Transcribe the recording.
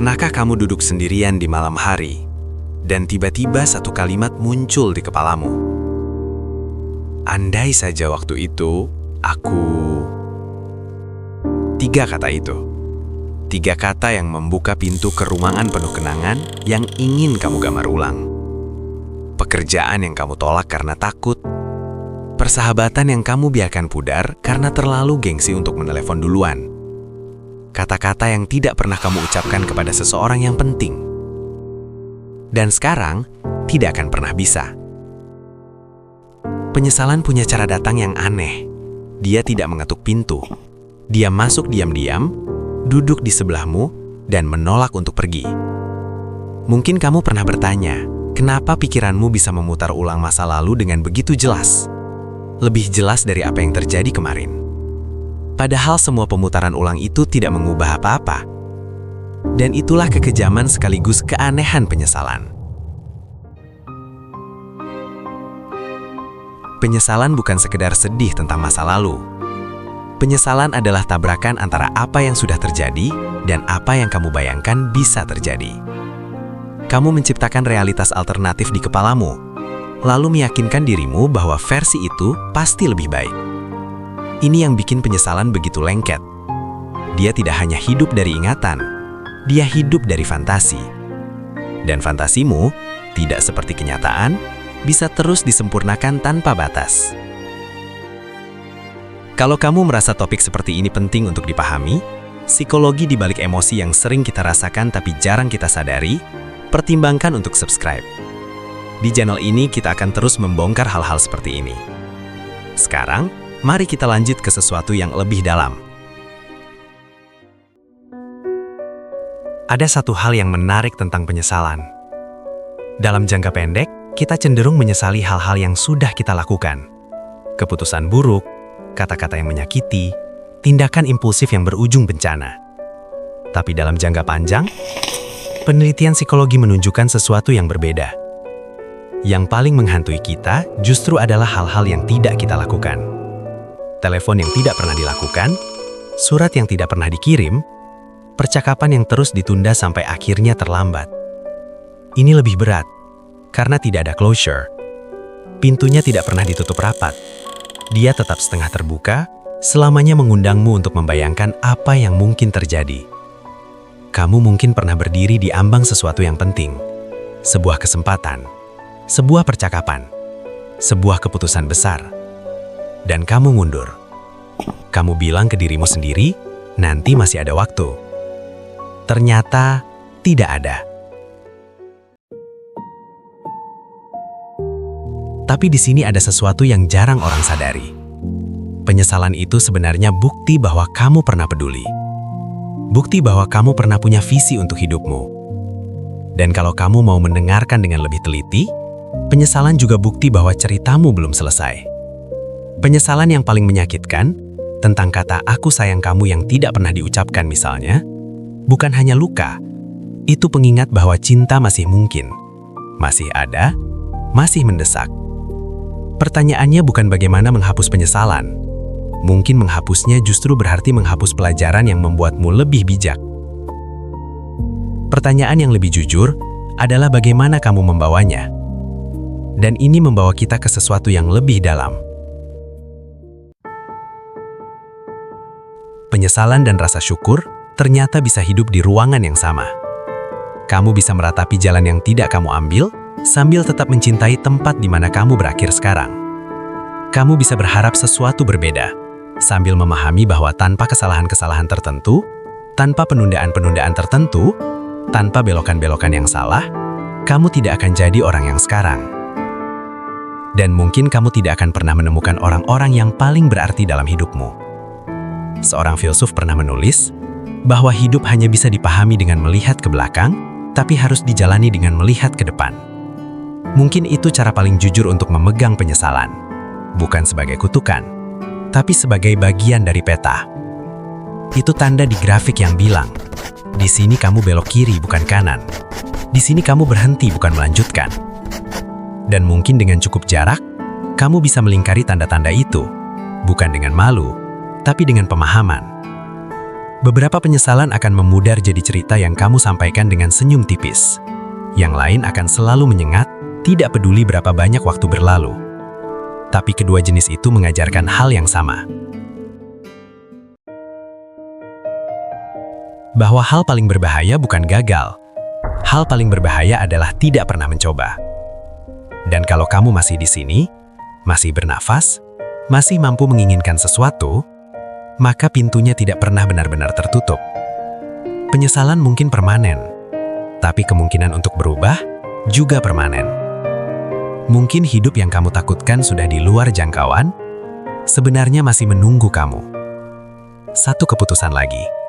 Pernahkah kamu duduk sendirian di malam hari, dan tiba-tiba satu kalimat muncul di kepalamu? Andai saja waktu itu, aku... 3 kata itu. 3 kata yang membuka pintu ke ruangan penuh kenangan yang ingin kamu gambar ulang. Pekerjaan yang kamu tolak karena takut. Persahabatan yang kamu biarkan pudar karena terlalu gengsi untuk menelepon duluan. Kata-kata yang tidak pernah kamu ucapkan kepada seseorang yang penting. Dan sekarang, tidak akan pernah bisa. Penyesalan punya cara datang yang aneh. Dia tidak mengetuk pintu. Dia masuk diam-diam, duduk di sebelahmu, dan menolak untuk pergi. Mungkin kamu pernah bertanya, kenapa pikiranmu bisa memutar ulang masa lalu dengan begitu jelas? Lebih jelas dari apa yang terjadi kemarin. Padahal semua pemutaran ulang itu tidak mengubah apa-apa. Dan itulah kekejaman sekaligus keanehan penyesalan. Penyesalan bukan sekedar sedih tentang masa lalu. Penyesalan adalah tabrakan antara apa yang sudah terjadi dan apa yang kamu bayangkan bisa terjadi. Kamu menciptakan realitas alternatif di kepalamu, lalu meyakinkan dirimu bahwa versi itu pasti lebih baik. Ini yang bikin penyesalan begitu lengket. Dia tidak hanya hidup dari ingatan, dia hidup dari fantasi. Dan fantasimu, tidak seperti kenyataan, bisa terus disempurnakan tanpa batas. Kalau kamu merasa topik seperti ini penting untuk dipahami, psikologi di balik emosi yang sering kita rasakan tapi jarang kita sadari, pertimbangkan untuk subscribe. Di channel ini kita akan terus membongkar hal-hal seperti ini. Sekarang, mari kita lanjut ke sesuatu yang lebih dalam. Ada satu hal yang menarik tentang penyesalan. Dalam jangka pendek, kita cenderung menyesali hal-hal yang sudah kita lakukan. Keputusan buruk, kata-kata yang menyakiti, tindakan impulsif yang berujung bencana. Tapi dalam jangka panjang, penelitian psikologi menunjukkan sesuatu yang berbeda. Yang paling menghantui kita justru adalah hal-hal yang tidak kita lakukan. Telepon yang tidak pernah dilakukan, surat yang tidak pernah dikirim, percakapan yang terus ditunda sampai akhirnya terlambat. Ini lebih berat, karena tidak ada closure. Pintunya tidak pernah ditutup rapat. Dia tetap setengah terbuka, selamanya mengundangmu untuk membayangkan apa yang mungkin terjadi. Kamu mungkin pernah berdiri di ambang sesuatu yang penting. Sebuah kesempatan, sebuah percakapan, sebuah keputusan besar. Dan kamu mundur. Kamu bilang ke dirimu sendiri, nanti masih ada waktu. Ternyata tidak ada. Tapi di sini ada sesuatu yang jarang orang sadari. Penyesalan itu sebenarnya bukti bahwa kamu pernah peduli. Bukti bahwa kamu pernah punya visi untuk hidupmu. Dan kalau kamu mau mendengarkan dengan lebih teliti, penyesalan juga bukti bahwa ceritamu belum selesai. Penyesalan yang paling menyakitkan, tentang kata "aku sayang kamu" yang tidak pernah diucapkan misalnya, bukan hanya luka, itu pengingat bahwa cinta masih mungkin, masih ada, masih mendesak. Pertanyaannya bukan bagaimana menghapus penyesalan. Mungkin menghapusnya justru berarti menghapus pelajaran yang membuatmu lebih bijak. Pertanyaan yang lebih jujur adalah bagaimana kamu membawanya. Dan ini membawa kita ke sesuatu yang lebih dalam. Penyesalan dan rasa syukur ternyata bisa hidup di ruangan yang sama. Kamu bisa meratapi jalan yang tidak kamu ambil, sambil tetap mencintai tempat di mana kamu berakhir sekarang. Kamu bisa berharap sesuatu berbeda, sambil memahami bahwa tanpa kesalahan-kesalahan tertentu, tanpa penundaan-penundaan tertentu, tanpa belokan-belokan yang salah, kamu tidak akan jadi orang yang sekarang. Dan mungkin kamu tidak akan pernah menemukan orang-orang yang paling berarti dalam hidupmu. Seorang filsuf pernah menulis bahwa hidup hanya bisa dipahami dengan melihat ke belakang, tapi harus dijalani dengan melihat ke depan. Mungkin itu cara paling jujur untuk memegang penyesalan. Bukan sebagai kutukan, tapi sebagai bagian dari peta. Itu tanda di grafik yang bilang, di sini kamu belok kiri bukan kanan. Di sini kamu berhenti bukan melanjutkan. Dan mungkin dengan cukup jarak, kamu bisa melingkari tanda-tanda itu, bukan dengan malu, tapi dengan pemahaman. Beberapa penyesalan akan memudar jadi cerita yang kamu sampaikan dengan senyum tipis. Yang lain akan selalu menyengat, tidak peduli berapa banyak waktu berlalu. Tapi kedua jenis itu mengajarkan hal yang sama. Bahwa hal paling berbahaya bukan gagal. Hal paling berbahaya adalah tidak pernah mencoba. Dan kalau kamu masih di sini, masih bernafas, masih mampu menginginkan sesuatu, maka pintunya tidak pernah benar-benar tertutup. Penyesalan mungkin permanen, tapi kemungkinan untuk berubah juga permanen. Mungkin hidup yang kamu takutkan sudah di luar jangkauan, sebenarnya masih menunggu kamu. Satu keputusan lagi.